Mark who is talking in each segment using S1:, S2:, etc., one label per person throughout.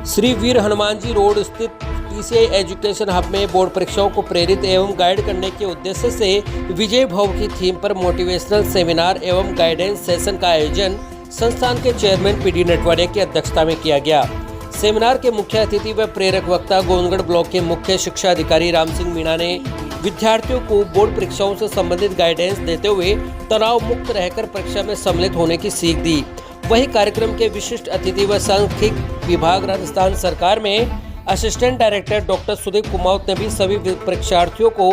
S1: श्री वीर Hanuman ji road स्थित TCI education hub में board परीक्षाओं को प्रेरित एवं गाइड करने के उद्देश्य से विजय भव की थीम पर मोटिवेशनल सेमिनार एवं गाइडेंस सेशन का आयोजन संस्थान के चेयरमैन पीडी नटवाड़िया की अध्यक्षता में किया गया। सेमिनार के मुख्य अतिथि व प्रेरक वक्ता गोविंदगढ़ ब्लॉक के मुख्य शिक्षा अधिकारी राम सिंह मीणा ने विद्यार्थियों को बोर्ड परीक्षाओं से संबंधित गाइडेंस देते हुए तनाव मुक्त रहकर परीक्षा में सम्मिलित होने की सीख दी। वही कार्यक्रम के विशिष्ट अतिथि व सांख्यिकी विभाग राजस्थान सरकार में assistant director doctor Sudeep Kumawat ने भी सभी परीक्षार्थियों को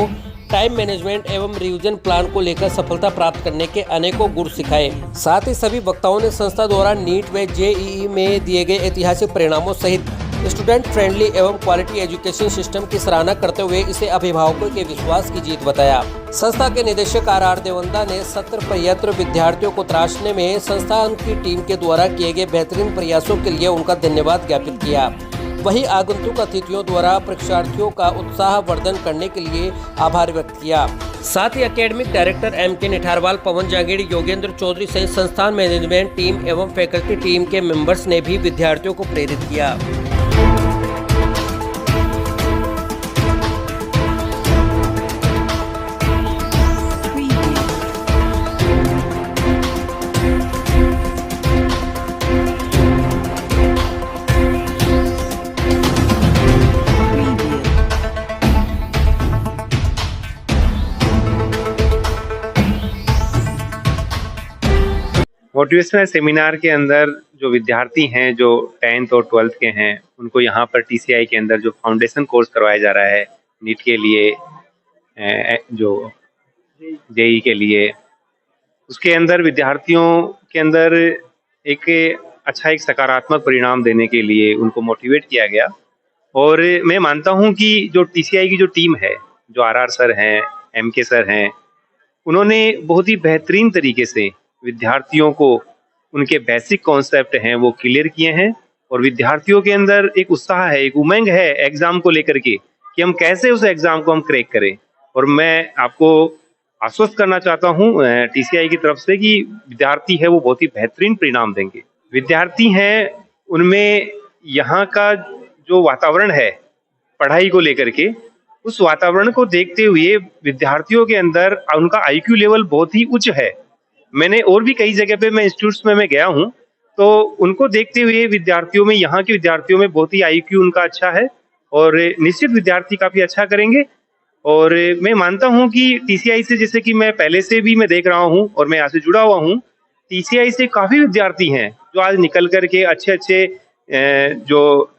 S1: टाइम मैनेजमेंट एवं रिवीजन प्लान को लेकर सफलता प्राप्त करने के अनेकों गुर सिखाए। साथ ही सभी वक्ताओं ने संस्था द्वारा नीट व जेईई में दिए गए ऐतिहासिक परिणामों सहित स्टूडेंट फ्रेंडली एवं क्वालिटी एजुकेशन सिस्टम की सराहना करते हुए इसे अभिभावकों के विश्वास की जीत बताया। संस्था के निदेशक आर देवंदा ने सत्र प्रयत्न विद्यार्थियों को तराशने में संस्थान की टीम के द्वारा किए गए बेहतरीन प्रयासों के लिए उनका धन्यवाद ज्ञापित किया। वहीं आगंतुक अतिथियों द्वारा परीक्षार्थियों का उत्साह वर्धन करने के लिए आभार व्यक्त किया। साथ ही एकेडमिक डायरेक्टर M.K. निठारवाल, पवन जांगीड़ी, योगेंद्र चौधरी सहित संस्थान मैनेजमेंट टीम एवं फैकल्टी टीम के मेंबर्स ने भी विद्यार्थियों को प्रेरित किया।
S2: मोटिवेशनल सेमिनार के अंदर जो विद्यार्थी हैं जो 10th और 12th के हैं उनको यहाँ पर टीसीआई के अंदर जो फाउंडेशन कोर्स करवाया जा रहा है नीट के लिए, जो जेईई के लिए, उसके अंदर विद्यार्थियों के अंदर एक एक सकारात्मक परिणाम देने के लिए उनको मोटिवेट किया गया। और मैं मानता हूँ कि जो टीसीआई की जो टीम है, जो आर सर हैं, MK सर हैं, उन्होंने बहुत ही बेहतरीन तरीके से विद्यार्थियों को उनके बेसिक कॉन्सेप्ट हैं वो क्लियर किए हैं और विद्यार्थियों के अंदर एक उत्साह है, एक उमंग है एग्जाम को लेकर के कि हम कैसे उस एग्जाम को हम क्रैक करें। और मैं आपको आश्वस्त करना चाहता हूं टीसीआई की तरफ से कि विद्यार्थी है वो बहुत ही बेहतरीन परिणाम देंगे। विद्यार्थी हैं उनमें यहाँ का जो वातावरण है पढ़ाई को लेकर के, उस वातावरण को देखते हुए विद्यार्थियों के अंदर उनका IQ लेवल बहुत ही उच्च है। मैंने और भी कई जगह पे मैं इंस्टीट्यूट्स में मैं गया हूं तो उनको देखते हुए विद्यार्थियों में, यहाँ के विद्यार्थियों में बहुत ही IQ उनका अच्छा है और निश्चित विद्यार्थी काफी अच्छा करेंगे। और मैं मानता हूं कि टीसीआई से, जैसे कि मैं पहले से भी मैं देख रहा हूं और मैं यहाँ से जुड़ा हुआ हूं, टीसीआई से काफी विद्यार्थी हैं जो आज निकल करके अच्छे जो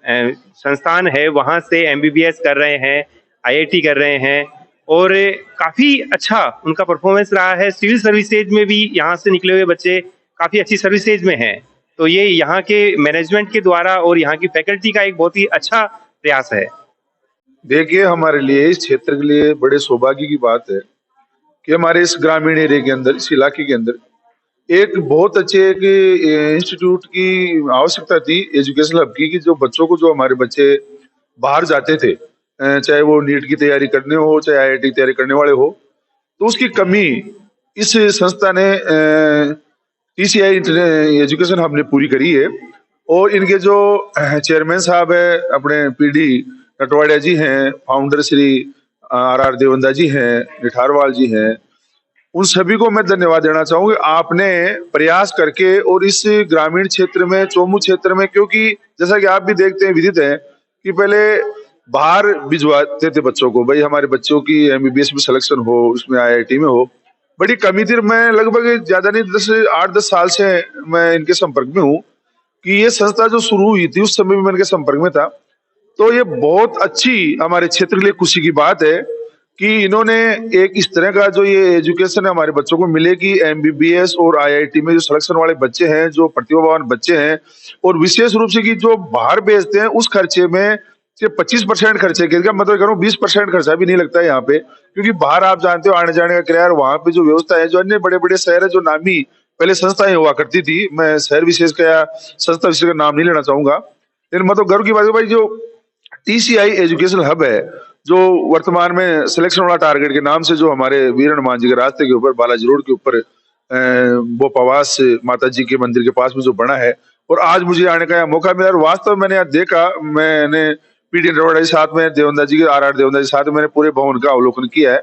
S2: संस्थान है वहां से MBBS कर रहे हैं, IIT कर रहे हैं और काफी अच्छा उनका परफॉर्मेंस रहा है। सिविल सर्विसेज में भी यहाँ से निकले हुए बच्चे काफी अच्छी सर्विसेज में हैं। तो ये यहाँ के मैनेजमेंट के द्वारा और यहाँ की फैकल्टी का एक बहुत ही अच्छा प्रयास है।
S3: देखिए, हमारे लिए, इस क्षेत्र के लिए बड़े सौभाग्य की बात है कि हमारे इस ग्रामीण एरिया के अंदर, इस इलाके के अंदर एक बहुत अच्छे एक इंस्टीट्यूट की आवश्यकता थी, एजुकेशन हब की, कि जो बच्चों को, जो हमारे बच्चे बाहर जाते थे, चाहे वो नीट की तैयारी करने हो, चाहे IIT की तैयारी करने वाले हो, तो उसकी कमी इस संस्था ने, टीसीआई एजुकेशन हब ने पूरी करी है। और इनके जो चेयरमैन साहब है अपने पीडी नटवाड़िया जी हैं, फाउंडर श्री आर देवंदा जी हैं, निठारवाल जी हैं, उन सभी को मैं धन्यवाद देना चाहूंगा। आपने प्रयास करके और इस ग्रामीण क्षेत्र में, चोमू क्षेत्र में, क्योंकि जैसा कि आप भी देखते हैं, विदित है कि पहले बाहर भिजवाते थे बच्चों को, भाई हमारे बच्चों की MBBS में सिलेक्शन हो, उसमें IIT में हो, बड़ी कमी थी। मैं लगभग ज्यादा नहीं 8-10 साल से मैं इनके संपर्क में हूँ कि ये संस्था जो शुरू हुई थी उस समय भी मैं इनके संपर्क में था। तो ये बहुत अच्छी हमारे क्षेत्र के लिए खुशी की बात है कि इन्होंने एक इस तरह का जो ये एजुकेशन है हमारे बच्चों को मिले कि MBBS और IIT में जो सिलेक्शन वाले बच्चे हैं, जो प्रतिभावान बच्चे हैं, और विशेष रूप से कि जो बाहर भेजते हैं उस खर्चे में 25% खर्चे के, मतलब करूँ 20% खर्चा भी नहीं लगता है यहाँ पे, क्योंकि बाहर आप जानते हो आने जाने का किराया, वहां पे जो व्यवस्था है, जो अन्य बड़े बड़े शहर है, जो नामी पहले संस्थाएं हुआ करती थी, मैं शहर विशेष का या संस्था विशेष का नाम नहीं लेना चाहूंगा, लेकिन मतलब गर्व की बात है भाई, जो टीसीआई एजुकेशन हब है, जो वर्तमान में सिलेक्शन वाला टारगेट के नाम से जो हमारे वीर हनुमान जी के रास्ते के ऊपर, बालाजी रोड के ऊपर, वो पवास माता जी के मंदिर के पास में जो बना है, और आज मुझे आने का यहाँ मौका मिला। और वास्तव में मैंने यहाँ देखा, मैंने पीडी नरवड़ा जी साथ में, देवंदा जी के आर देवंदा जी साथ में मैंने पूरे भवन का अवलोकन किया है।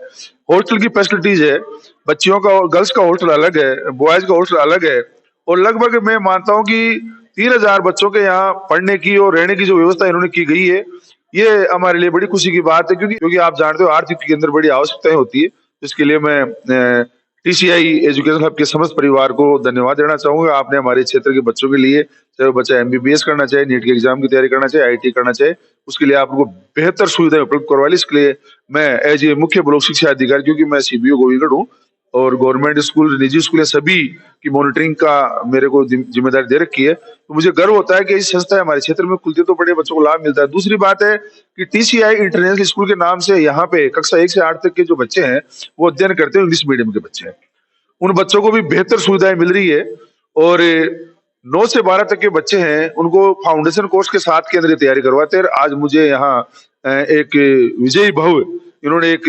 S3: हॉस्टल की फैसिलिटीज है, बच्चियों का गर्ल्स का हॉस्टल अलग है, बॉयज का हॉस्टल अलग है, और लगभग मैं मानता हूँ कि 3000 बच्चों के यहाँ पढ़ने की और रहने की जो व्यवस्था इन्होंने की गई है, ये हमारे लिए बड़ी खुशी की बात है। क्योंकि आप जानते हो आर्थिक के अंदर बड़ी आवश्यकताएं होती है। इसके लिए मैं टीसीआई एजुकेशन हब के समस्त परिवार को धन्यवाद देना चाहूंगा। आपने हमारे क्षेत्र के बच्चों के लिए, चाहे वो बच्चा एमबीबीएस करना चाहे, नीट के एग्जाम की तैयारी करना चाहे, आईटी करना चाहे, उसके लिए आप उनको बेहतर सुविधाएं उपलब्ध करवा ली। इसके लिए मैं एज ए मुख्य ब्लॉक शिक्षा अधिकारी, क्योंकि मैं सीबीओ गोविंदगढ़ हूँ और गवर्नमेंट स्कूल, निजी स्कूल सभी की मॉनिटरिंग का मेरे को जिम्मेदारी दे रखी है, तो मुझे गर्व होता है कि ऐसी संस्था हमारे क्षेत्र में खुलती है तो बड़े बच्चों को लाभ मिलता है। दूसरी बात है कि टीसीआई इंटरनेशनल स्कूल के नाम से यहाँ पे कक्षा 1 से 8 तक के जो बच्चे हैं वो अध्ययन करते हैं, इंग्लिश मीडियम के बच्चे हैं, उन बच्चों को भी बेहतर सुविधाएं मिल रही है। और 9 से 12 तक के बच्चे हैं उनको फाउंडेशन कोर्स के साथ के अंदर तैयारी करवाते हैं। आज मुझे यहाँ एक विजयी भव, इन्होंने एक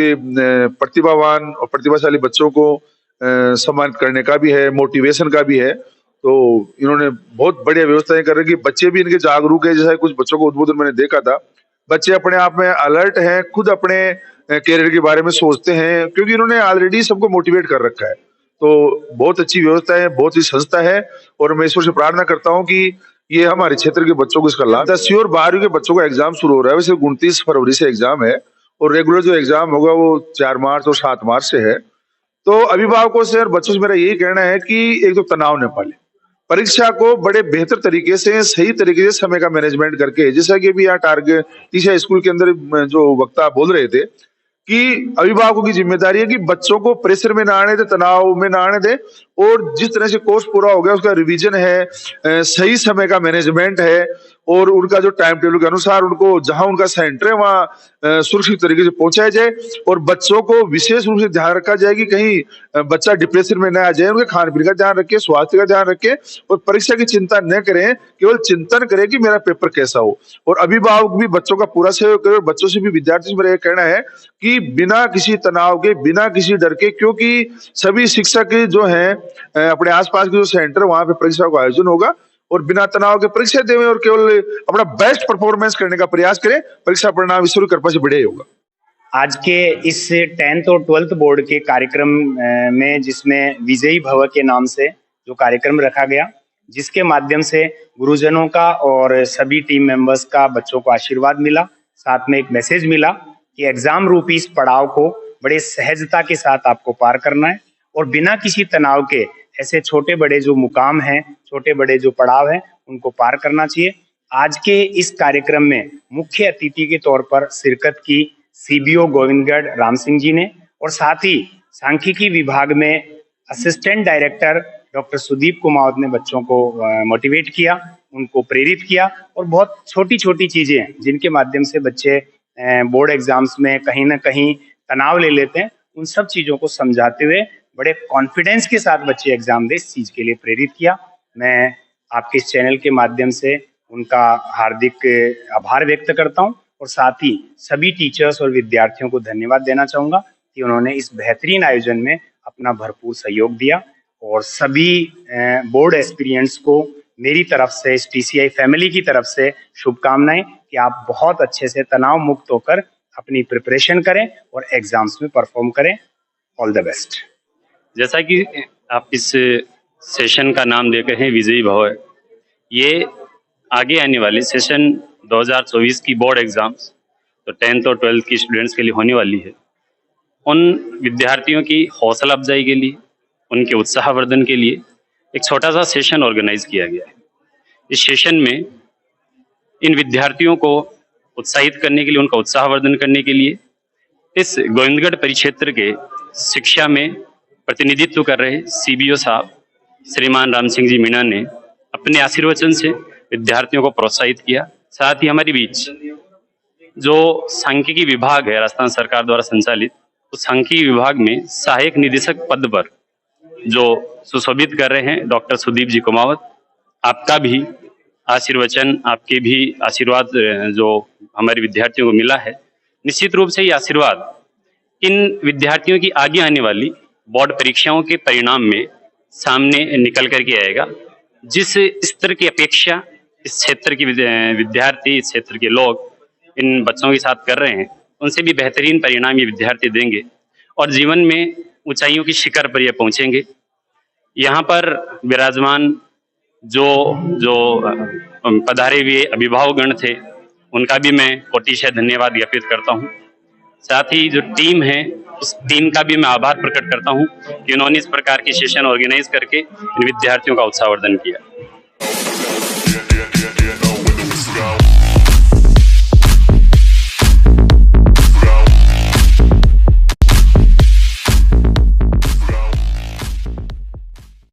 S3: प्रतिभावान और प्रतिभाशाली बच्चों को सम्मानित करने का भी है, मोटिवेशन का भी है, तो इन्होंने बहुत बढ़िया व्यवस्थाएं कर रखी। बच्चे भी इनके जागरूक है, जैसा कुछ बच्चों को उद्बोधन मैंने देखा था, बच्चे अपने आप में अलर्ट हैं, खुद अपने कैरियर के बारे में सोचते हैं, क्योंकि इन्होंने ऑलरेडी सबको मोटिवेट कर रखा है। तो बहुत अच्छी व्यवस्था है, बहुत ही संस्था है, और मैं ईश्वर से प्रार्थना करता हूँ कि ये हमारे क्षेत्र के बच्चों को इसका लाभ। 10वीं और 12वीं के बच्चों का एग्जाम शुरू हो रहा है, वैसे 29 फरवरी से एग्जाम है, और रेगुलर जो एग्जाम होगा वो 4 मार्च और 7 मार्च से है। तो अभिभावकों से और बच्चों से मेरा यही कहना है कि एक तो तनाव न पाले, परीक्षा को बड़े बेहतर तरीके से, सही तरीके से समय का मैनेजमेंट करके, जैसा कि अभी यहाँ टारगेट टीसीआई स्कूल के अंदर जो वक्ता बोल रहे थे कि अभिभावकों की जिम्मेदारी है कि बच्चों को प्रेशर में ना आने दे, तनाव में ना आने दे, और जिस तरह से कोर्स पूरा हो गया उसका रिवीजन है, सही समय का मैनेजमेंट है, और उनका जो टाइम टेबल के अनुसार उनको जहां उनका सेंटर है वहां सुरक्षित तरीके से पहुंचाया जाए, और बच्चों को विशेष रूप से ध्यान रखा जाए कि कहीं बच्चा डिप्रेशन में न आ जाए। उनके खान पीने का ध्यान रखे, स्वास्थ्य का ध्यान रखे, और परीक्षा की चिंता न करें, केवल चिंतन करें कि मेरा पेपर कैसा हो। और अभिभावक भी बच्चों का पूरा सहयोग करें, और बच्चों से भी, विद्यार्थी से मेरा यह कहना है कि बिना किसी तनाव के, बिना किसी डर के, क्योंकि सभी शिक्षक जो हैं अपने आसपास के जो सेंटर वहां पे परीक्षा का आयोजन होगा, और बिना तनाव के परीक्षा देवें और केवल अपना बेस्ट परफॉर्मेंस करने का प्रयास करें, परीक्षा परिणाम ईश्वर की कृपा से बढ़िया होगा।
S4: आज के इस 10th और 12th बोर्ड के कार्यक्रम में, जिसमें विजयी भव के नाम से जो कार्यक्रम रखा गया, जिसके माध्यम से गुरुजनों का और सभी टीम मेंबर्स का बच्चों को आशीर्वाद मिला, साथ में एक मैसेज मिला कि एग्जाम रूपी इस पड़ाव को बड़े सहजता के साथ आपको पार करना है, और बिना किसी तनाव के ऐसे छोटे बड़े जो मुकाम हैं, छोटे बड़े जो पड़ाव हैं, उनको पार करना चाहिए। आज के इस कार्यक्रम में मुख्य अतिथि के तौर पर शिरकत की सीबीओ गोविंदगढ़ राम सिंह जी ने, और साथ ही सांख्यिकी विभाग में assistant director doctor Sudeep Kumawat ने बच्चों को मोटिवेट किया, उनको प्रेरित किया, और बहुत छोटी छोटी चीजें जिनके माध्यम से बच्चे बोर्ड एग्जाम्स में कहीं ना कहीं तनाव ले लेते हैं, उन सब चीजों को समझाते हुए बड़े कॉन्फिडेंस के साथ बच्चे एग्जाम दे, इस चीज के लिए प्रेरित किया। मैं आपके इस चैनल के माध्यम से उनका हार्दिक आभार व्यक्त करता हूं, और साथ ही सभी टीचर्स और विद्यार्थियों को धन्यवाद देना चाहूंगा कि उन्होंने इस बेहतरीन आयोजन में अपना भरपूर सहयोग दिया। और सभी बोर्ड एस्पिरिएंट्स को मेरी तरफ से, इस टीसीआई फैमिली की तरफ से शुभकामनाएं कि आप बहुत अच्छे से तनाव मुक्त होकर अपनी प्रिपरेशन करें और एग्जाम्स में परफॉर्म करें। All the best.
S5: जैसा कि आप इस सेशन का नाम देकर हैं विजयी भव, ये आगे आने वाले सेशन 2024 की बोर्ड एग्जाम्स, तो 10th और 12th की स्टूडेंट्स के लिए होने वाली है, उन विद्यार्थियों की हौसला अफजाई के लिए, उनके उत्साहवर्धन के लिए एक छोटा सा सेशन ऑर्गेनाइज किया गया है। इस सेशन में इन विद्यार्थियों को उत्साहित करने के लिए, उनका उत्साहवर्धन करने के लिए, इस गोविंदगढ़ परिक्षेत्र के शिक्षा में प्रतिनिधित्व कर रहे सीबीओ साहब श्रीमान राम सिंह जी मीणा ने अपने आशीर्वचन से विद्यार्थियों को प्रोत्साहित किया। साथ ही हमारे बीच जो सांख्यिकी विभाग है राजस्थान सरकार द्वारा संचालित, उस सांख्यिकी विभाग में सहायक निदेशक पद पर जो सुशोभित कर रहे हैं डॉक्टर सुदीप जी कुमावत, आपका भी आशीर्वचन, आपके भी आशीर्वाद जो हमारे विद्यार्थियों को मिला है, निश्चित रूप से ये आशीर्वाद इन विद्यार्थियों की आगे आने वाली बोर्ड परीक्षाओं के परिणाम में सामने निकल करके आएगा। जिस स्तर की अपेक्षा इस क्षेत्र के विद्यार्थी, इस क्षेत्र के लोग इन बच्चों के साथ कर रहे हैं, उनसे भी बेहतरीन परिणाम ये विद्यार्थी देंगे और जीवन में ऊंचाइयों की शिखर पर ये पहुंचेंगे। यहाँ पर विराजमान जो जो पधारे हुए अभिभावकगण थे, उनका भी मैं कोटिशः धन्यवाद ज्ञापित करता हूँ। साथ ही जो टीम है, उस टीम का भी मैं आभार प्रकट करता हूँ कि उन्होंने इस प्रकार के सेशन ऑर्गेनाइज करके इन विद्यार्थियों का उत्साहवर्धन किया।